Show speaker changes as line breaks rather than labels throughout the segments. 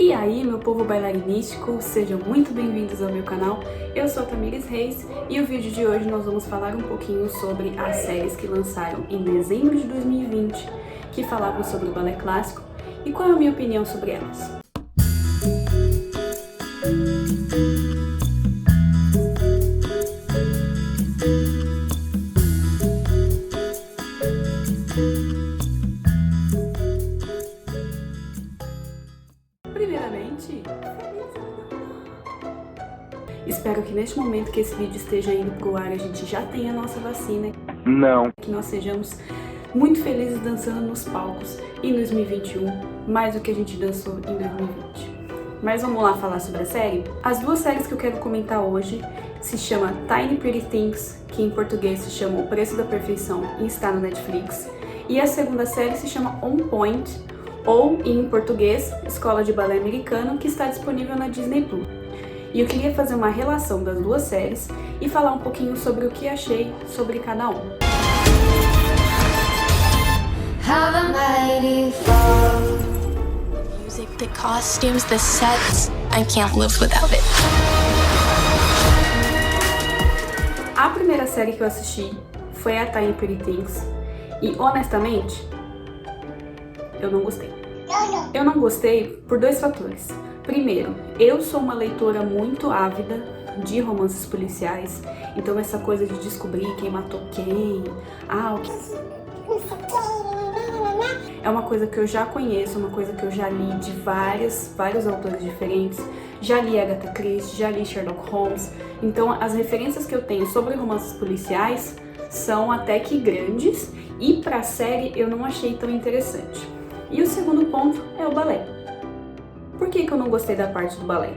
E aí, meu povo bailarinístico, sejam muito bem-vindos ao meu canal. Eu sou a Tamires Reis e o vídeo de hoje nós vamos falar um pouquinho sobre as séries que lançaram em dezembro de 2020, que falavam sobre o balé clássico e qual é a minha opinião sobre elas. Primeiramente, espero que neste momento que esse vídeo esteja indo pro ar, a gente já tenha a nossa vacina.
Não.
Que nós sejamos muito felizes dançando nos palcos em 2021, mais do que a gente dançou em 2020. Mas vamos lá falar sobre a série? As duas séries que eu quero comentar hoje se chama Tiny Pretty Things, que em português se chama O Preço da Perfeição e está no Netflix. E a segunda série se chama On Point, ou em português, Escola de Balé Americano, que está disponível na Disney Plus. E eu queria fazer uma relação das duas séries e falar um pouquinho sobre o que achei sobre cada uma.
Music, the costumes, the sets, I can't live without it.
A primeira série que eu assisti foi a Tiny Pretty Things e, honestamente, eu não gostei. Eu não gostei por dois fatores. Primeiro, eu sou uma leitora muito ávida de romances policiais, então essa coisa de descobrir quem matou quem, é uma coisa que eu já conheço, uma coisa que eu já li de vários autores diferentes. Já li Agatha Christie, já li Sherlock Holmes, então as referências que eu tenho sobre romances policiais são até que grandes e pra série eu não achei tão interessante. E o segundo ponto é o balé. Por que eu não gostei da parte do balé?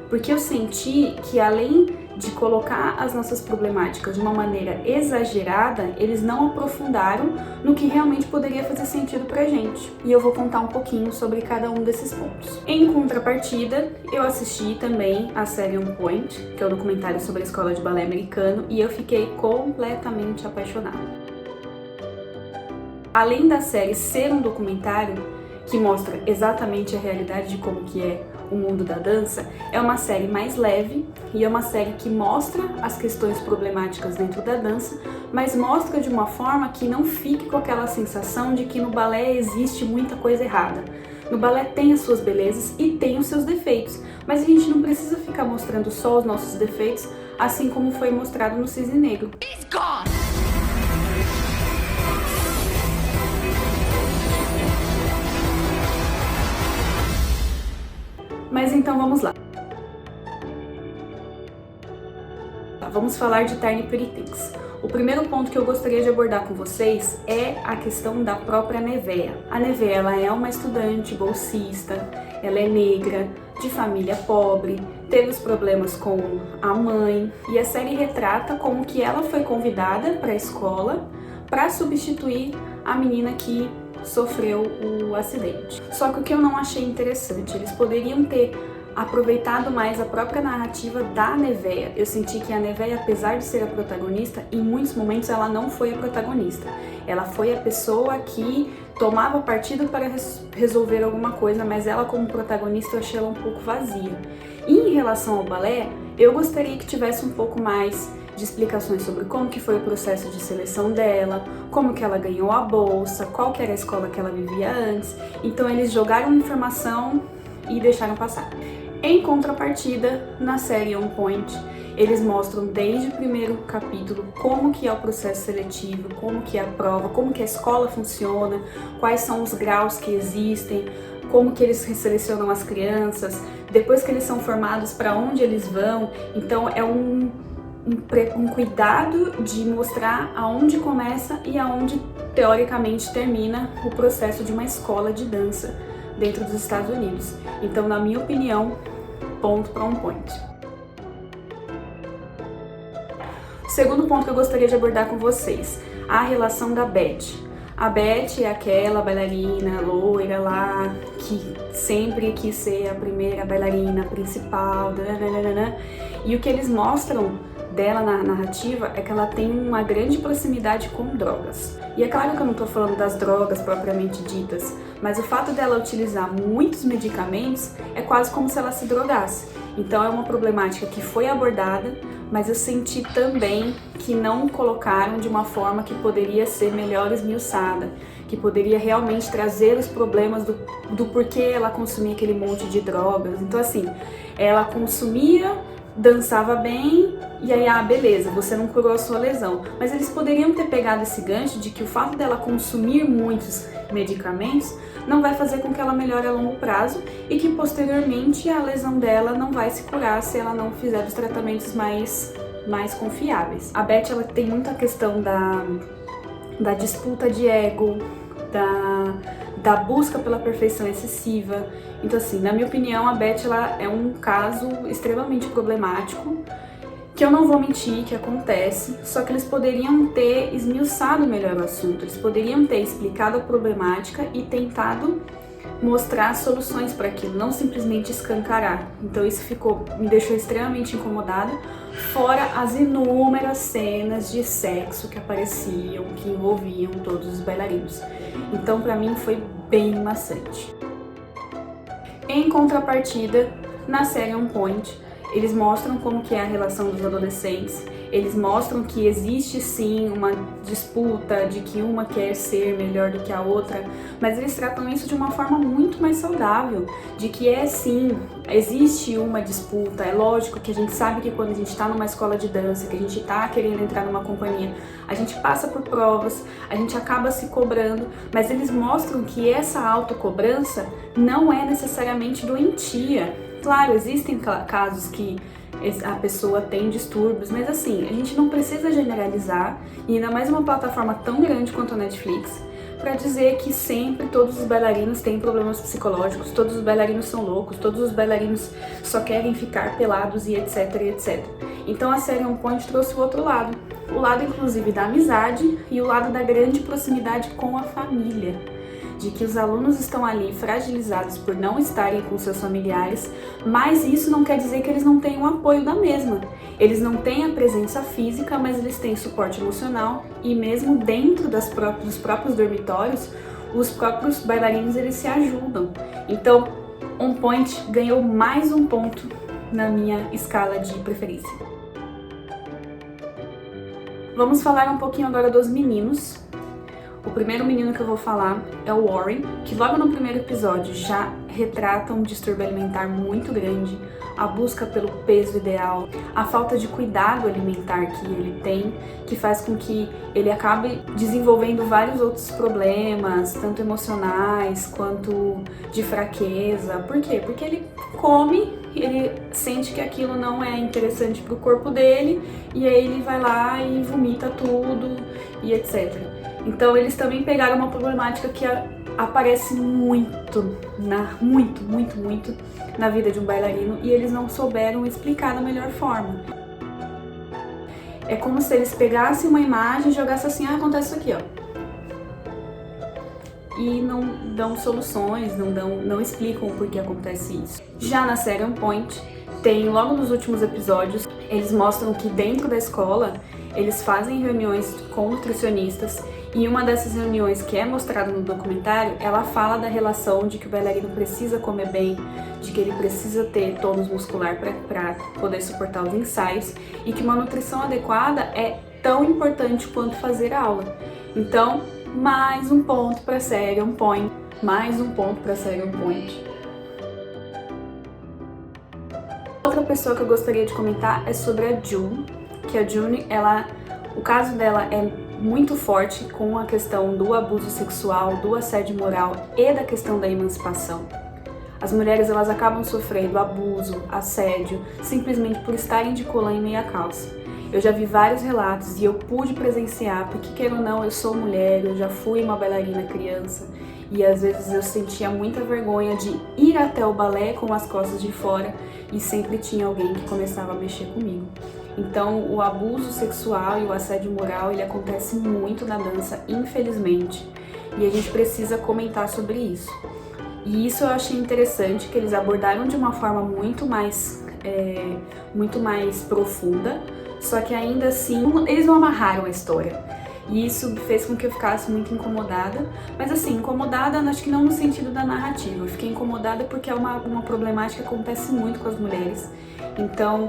Porque eu senti que além de colocar as nossas problemáticas de uma maneira exagerada, eles não aprofundaram no que realmente poderia fazer sentido pra gente. E eu vou contar um pouquinho sobre cada um desses pontos. Em contrapartida, eu assisti também a série On Point, que é o documentário sobre a escola de balé americano, e eu fiquei completamente apaixonada. Além da série ser um documentário que mostra exatamente a realidade de como que é o mundo da dança, é uma série mais leve e é uma série que mostra as questões problemáticas dentro da dança, mas mostra de uma forma que não fique com aquela sensação de que no balé existe muita coisa errada. No balé tem as suas belezas e tem os seus defeitos, mas a gente não precisa ficar mostrando só os nossos defeitos, assim como foi mostrado no Cisne Negro. Mas então vamos lá. Vamos falar de Tiny Pretty Things. O primeiro ponto que eu gostaria de abordar com vocês é a questão da própria Nevaeh. A Nevaeh, ela é uma estudante bolsista, ela é negra, de família pobre, teve os problemas com a mãe, e a série retrata como que ela foi convidada para a escola para substituir a menina que sofreu o acidente. Só que o que eu não achei interessante, eles poderiam ter aproveitado mais a própria narrativa da Nevaeh. Eu senti que a Nevaeh, apesar de ser a protagonista, em muitos momentos ela não foi a protagonista. Ela foi a pessoa que tomava partido para resolver alguma coisa, mas ela como protagonista eu achei ela um pouco vazia. E em relação ao balé, eu gostaria que tivesse um pouco mais de explicações sobre como que foi o processo de seleção dela, como que ela ganhou a bolsa, qual que era a escola que ela vivia antes. Então eles jogaram informação e deixaram passar. Em contrapartida, na série On Point, eles mostram desde o primeiro capítulo como que é o processo seletivo, como que é a prova, como que a escola funciona, quais são os graus que existem, como que eles selecionam as crianças, depois que eles são formados, para onde eles vão. Então é um cuidado de mostrar aonde começa e aonde teoricamente termina o processo de uma escola de dança dentro dos Estados Unidos. Então, na minha opinião, ponto para On Point. O segundo ponto que eu gostaria de abordar com vocês, a relação da Beth. A Beth é aquela bailarina loira lá que sempre quis ser a primeira bailarina principal, e o que eles mostram dela na narrativa é que ela tem uma grande proximidade com drogas. E é claro que eu não tô falando das drogas propriamente ditas, mas o fato dela utilizar muitos medicamentos é quase como se ela se drogasse. Então é uma problemática que foi abordada, mas eu senti também que não colocaram de uma forma que poderia ser melhor esmiuçada, que poderia realmente trazer os problemas do porquê ela consumia aquele monte de drogas. Então assim, ela consumia, dançava bem, e aí, beleza, você não curou a sua lesão. Mas eles poderiam ter pegado esse gancho de que o fato dela consumir muitos medicamentos não vai fazer com que ela melhore a longo prazo e que posteriormente a lesão dela não vai se curar se ela não fizer os tratamentos mais confiáveis. A Beth, ela tem muita questão da disputa de ego, da busca pela perfeição excessiva. Então assim, na minha opinião, a Beth, ela é um caso extremamente problemático, que eu não vou mentir que acontece, só que eles poderiam ter esmiuçado melhor o assunto, eles poderiam ter explicado a problemática e tentado mostrar soluções para aquilo, não simplesmente escancarar. Então isso me deixou extremamente incomodada, fora as inúmeras cenas de sexo que apareciam, que envolviam todos os bailarinos. Então para mim foi bem maçante. Em contrapartida, na série On Point, eles mostram como que é a relação dos adolescentes, eles mostram que existe sim uma disputa de que uma quer ser melhor do que a outra, mas eles tratam isso de uma forma muito mais saudável, de que sim, existe uma disputa. É lógico que a gente sabe que quando a gente está numa escola de dança, que a gente está querendo entrar numa companhia, a gente passa por provas, a gente acaba se cobrando, mas eles mostram que essa autocobrança não é necessariamente doentia. Claro, existem casos que a pessoa tem distúrbios, mas assim, a gente não precisa generalizar, e ainda mais uma plataforma tão grande quanto a Netflix, para dizer que sempre todos os bailarinos têm problemas psicológicos, todos os bailarinos são loucos, todos os bailarinos só querem ficar pelados e etc, etc. Então a série On Point trouxe o outro lado, o lado inclusive da amizade e o lado da grande proximidade com a família. De que os alunos estão ali fragilizados por não estarem com seus familiares, mas isso não quer dizer que eles não tenham o apoio da mesma. Eles não têm a presença física, mas eles têm suporte emocional, e mesmo dentro dos próprios dormitórios, os próprios bailarinos eles se ajudam. Então, On Point ganhou mais um ponto na minha escala de preferência. Vamos falar um pouquinho agora dos meninos. O primeiro menino que eu vou falar é o Warren, que logo no primeiro episódio já retrata um distúrbio alimentar muito grande, a busca pelo peso ideal, a falta de cuidado alimentar que ele tem, que faz com que ele acabe desenvolvendo vários outros problemas, tanto emocionais quanto de fraqueza. Por quê? Porque ele come, ele sente que aquilo não é interessante para o corpo dele, e aí ele vai lá e vomita tudo e etc. Então eles também pegaram uma problemática que aparece muito na vida de um bailarino, e eles não souberam explicar da melhor forma. É como se eles pegassem uma imagem e jogassem assim, acontece isso aqui, ó. E não dão soluções, não explicam o porquê acontece isso. Já na série On Point, tem logo nos últimos episódios, eles mostram que dentro da escola, eles fazem reuniões com nutricionistas, e uma dessas reuniões que é mostrada no documentário, ela fala da relação de que o bailarino precisa comer bem, de que ele precisa ter tônus muscular para poder suportar os ensaios, e que uma nutrição adequada é tão importante quanto fazer a aula. Então, mais um ponto para a série On Point. Mais um ponto para a série On Point. Outra pessoa que eu gostaria de comentar é sobre a June, que a June, o caso dela é muito forte com a questão do abuso sexual, do assédio moral e da questão da emancipação. As mulheres, elas acabam sofrendo abuso, assédio, simplesmente por estarem de colã e meia calça. Eu já vi vários relatos e eu pude presenciar, porque queira ou não, eu sou mulher, eu já fui uma bailarina criança, e às vezes eu sentia muita vergonha de ir até o balé com as costas de fora, e sempre tinha alguém que começava a mexer comigo. Então, o abuso sexual e o assédio moral, ele acontece muito na dança, infelizmente, e a gente precisa comentar sobre isso. E isso eu achei interessante, que eles abordaram de uma forma muito mais profunda, só que ainda assim, eles não amarraram a história. E isso fez com que eu ficasse muito incomodada, mas assim, incomodada acho que não no sentido da narrativa, eu fiquei incomodada porque é uma problemática que acontece muito com as mulheres. Então,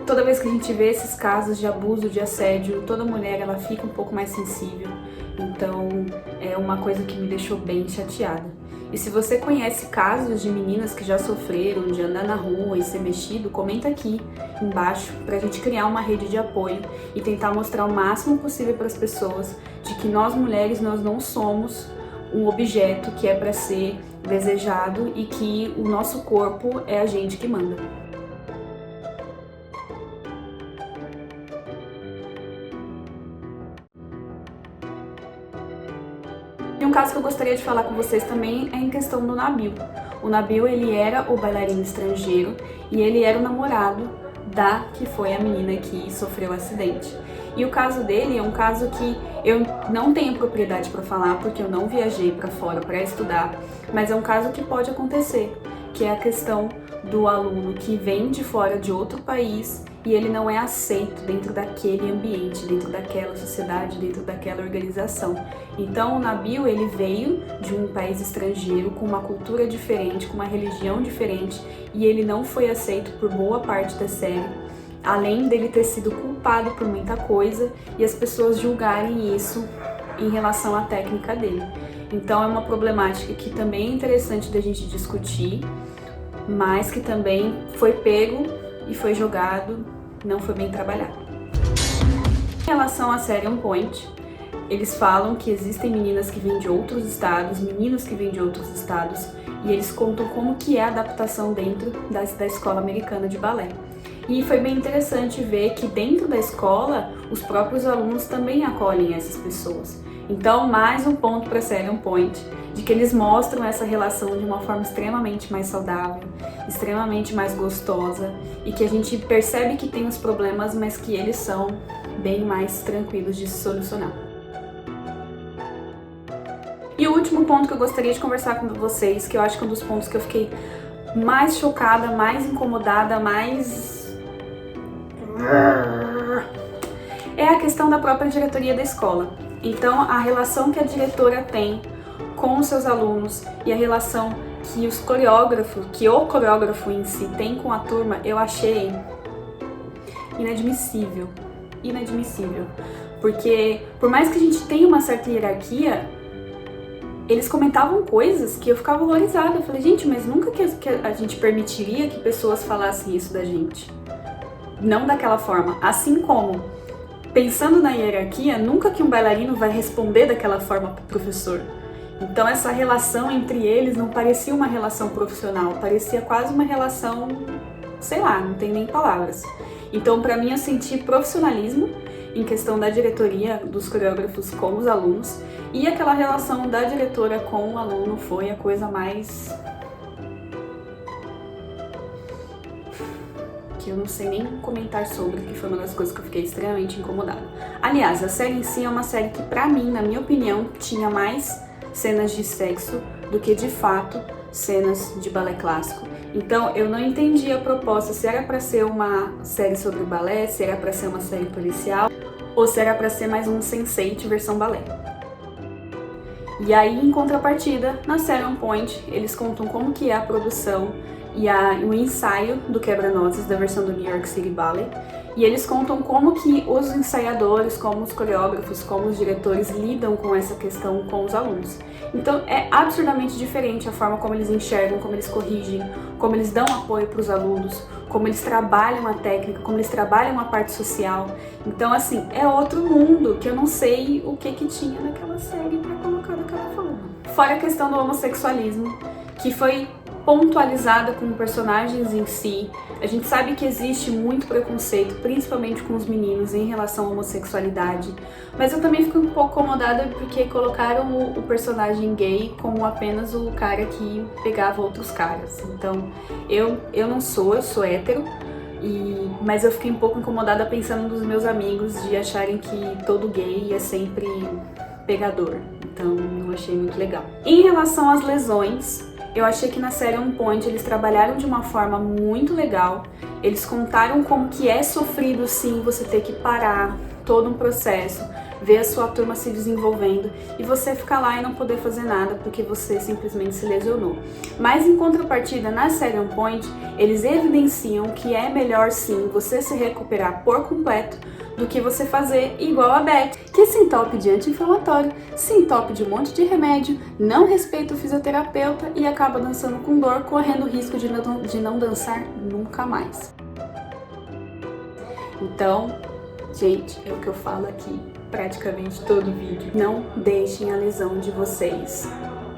toda vez que a gente vê esses casos de abuso, de assédio, toda mulher ela fica um pouco mais sensível. Então, é uma coisa que me deixou bem chateada. E se você conhece casos de meninas que já sofreram de andar na rua e ser mexido, comenta aqui embaixo pra gente criar uma rede de apoio e tentar mostrar o máximo possível para as pessoas de que nós mulheres nós não somos um objeto que é para ser desejado e que o nosso corpo é a gente que manda. E um caso que eu gostaria de falar com vocês também é em questão do Nabil. O Nabil, ele era o bailarino estrangeiro e ele era o namorado da que foi a menina que sofreu o acidente. E o caso dele é um caso que eu não tenho propriedade para falar porque eu não viajei para fora para estudar, mas é um caso que pode acontecer, que é a questão do aluno que vem de fora de outro país e ele não é aceito dentro daquele ambiente, dentro daquela sociedade, dentro daquela organização. Então o Nabil, ele veio de um país estrangeiro com uma cultura diferente, com uma religião diferente e ele não foi aceito por boa parte da série, além dele ter sido culpado por muita coisa e as pessoas julgarem isso em relação à técnica dele. Então é uma problemática que também é interessante da gente discutir, mas que também foi pego e foi jogado, não foi bem trabalhado. Em relação à série On Point, eles falam que existem meninas que vêm de outros estados, meninos que vêm de outros estados, e eles contam como que é a adaptação dentro da escola americana de balé. E foi bem interessante ver que dentro da escola, os próprios alunos também acolhem essas pessoas. Então, mais um ponto para a série On Point, de que eles mostram essa relação de uma forma extremamente mais saudável, extremamente mais gostosa, e que a gente percebe que tem os problemas, mas que eles são bem mais tranquilos de se solucionar. E o último ponto que eu gostaria de conversar com vocês, que eu acho que é um dos pontos que eu fiquei mais chocada, mais incomodada, é a questão da própria diretoria da escola. Então, a relação que a diretora tem com os seus alunos e a relação que o coreógrafo em si tem com a turma, eu achei inadmissível. Inadmissível. Porque, por mais que a gente tenha uma certa hierarquia, eles comentavam coisas que eu ficava horrorizada. Eu falei, gente, mas nunca que a gente permitiria que pessoas falassem isso da gente. Não daquela forma. Assim como, pensando na hierarquia, nunca que um bailarino vai responder daquela forma pro professor. Então essa relação entre eles não parecia uma relação profissional, parecia quase uma relação, sei lá, não tem nem palavras. Então pra mim eu senti profissionalismo em questão da diretoria dos coreógrafos com os alunos, e aquela relação da diretora com o aluno foi a coisa mais... que eu não sei nem comentar sobre, que foi uma das coisas que eu fiquei extremamente incomodada. Aliás, a série em si é uma série que pra mim, na minha opinião, tinha mais cenas de sexo do que de fato cenas de balé clássico. Então eu não entendi a proposta, se era pra ser uma série sobre balé, se era pra ser uma série policial, ou se era pra ser mais um Sense8 versão balé. E aí, em contrapartida, na série On Point, eles contam como que é a produção e o ensaio do Quebra-Nozes da versão do New York City Ballet. E eles contam como que os ensaiadores, como os coreógrafos, como os diretores lidam com essa questão com os alunos. Então é absurdamente diferente a forma como eles enxergam, como eles corrigem, como eles dão apoio para os alunos, como eles trabalham a técnica, como eles trabalham a parte social. Então assim, é outro mundo que eu não sei o que tinha naquela série para colocar daquela forma. Fora a questão do homossexualismo, que foi pontualizada com personagens em si. A gente sabe que existe muito preconceito, principalmente com os meninos, em relação à homossexualidade, mas eu também fico um pouco incomodada porque colocaram o personagem gay como apenas o cara que pegava outros caras. Então, eu sou hétero, mas eu fiquei um pouco incomodada pensando nos meus amigos de acharem que todo gay é sempre pegador. Então, não achei muito legal. Em relação às lesões, eu achei que na série On Point eles trabalharam de uma forma muito legal. Eles contaram como que é sofrido sim você ter que parar todo um processo, ver a sua turma se desenvolvendo e você ficar lá e não poder fazer nada porque você simplesmente se lesionou. Mas em contrapartida, na série On Point, eles evidenciam que é melhor sim você se recuperar por completo do que você fazer igual a Beth, que se entope de anti-inflamatório, se entope de um monte de remédio, não respeita o fisioterapeuta e acaba dançando com dor, correndo o risco de não dançar nunca mais. Então, gente, é o que eu falo aqui praticamente todo vídeo. Não deixem a lesão de vocês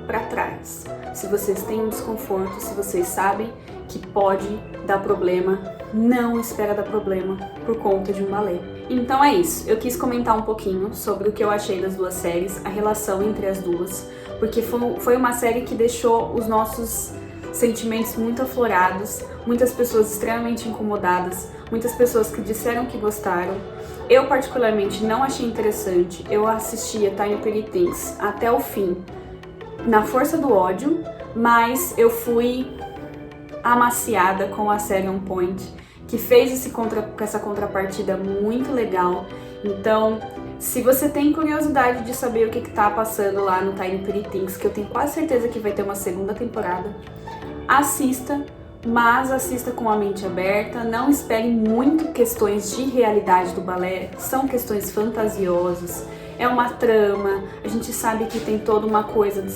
para trás. Se vocês têm um desconforto, se vocês sabem que pode dar problema, não espera dar problema por conta de um balé. Então é isso, eu quis comentar um pouquinho sobre o que eu achei das duas séries, a relação entre as duas, porque foi uma série que deixou os nossos sentimentos muito aflorados, muitas pessoas extremamente incomodadas, muitas pessoas que disseram que gostaram. Eu particularmente não achei interessante, eu assisti a Tiny Pretty Things até o fim, na força do ódio, mas eu fui amaciada com a série On Point, que fez essa contrapartida muito legal. Então, se você tem curiosidade de saber o que tá passando lá no Tiny Pretty Things, que eu tenho quase certeza que vai ter uma segunda temporada, assista, mas assista com a mente aberta, não espere muito questões de realidade do balé, são questões fantasiosas, é uma trama, a gente sabe que tem toda uma coisa de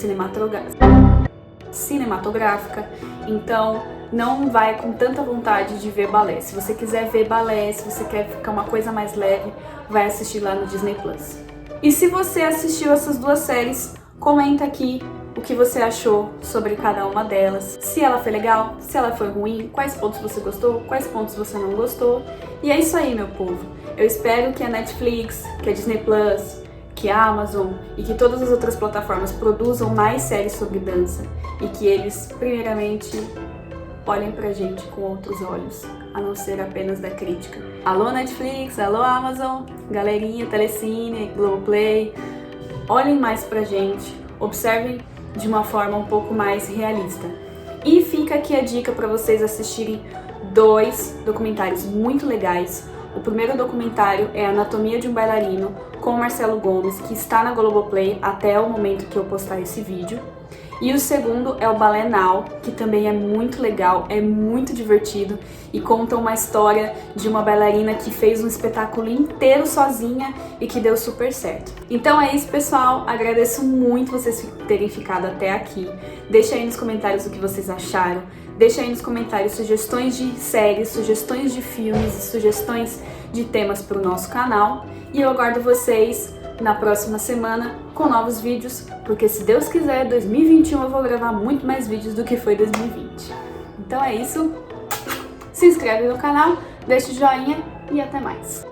cinematográfica, então não vai com tanta vontade de ver balé. Se você quiser ver balé, se você quer ficar uma coisa mais leve, vai assistir lá no Disney Plus. E se você assistiu essas duas séries, comenta aqui o que você achou sobre cada uma delas, se ela foi legal, se ela foi ruim, quais pontos você gostou, quais pontos você não gostou. E é isso aí, meu povo. Eu espero que a Netflix, que a Disney Plus, que a Amazon e que todas as outras plataformas produzam mais séries sobre dança e que eles, primeiramente, olhem pra gente com outros olhos, a não ser apenas da crítica. Alô Netflix, alô Amazon, galerinha, Telecine, Globoplay, olhem mais pra gente, observem de uma forma um pouco mais realista. E fica aqui a dica para vocês assistirem 2 documentários muito legais. O primeiro documentário é Anatomia de um Bailarino, com Marcelo Gomes, que está na Globoplay até o momento que eu postar esse vídeo. E o segundo é o Ballet Now, que também é muito legal, é muito divertido e conta uma história de uma bailarina que fez um espetáculo inteiro sozinha e que deu super certo. Então é isso, pessoal, agradeço muito vocês terem ficado até aqui. Deixa aí nos comentários o que vocês acharam, deixa aí nos comentários sugestões de séries, sugestões de filmes e sugestões de temas para o nosso canal. E eu aguardo vocês na próxima semana com novos vídeos, porque se Deus quiser, 2021 eu vou gravar muito mais vídeos do que foi 2020. Então é isso, se inscreve no canal, deixa o joinha e até mais.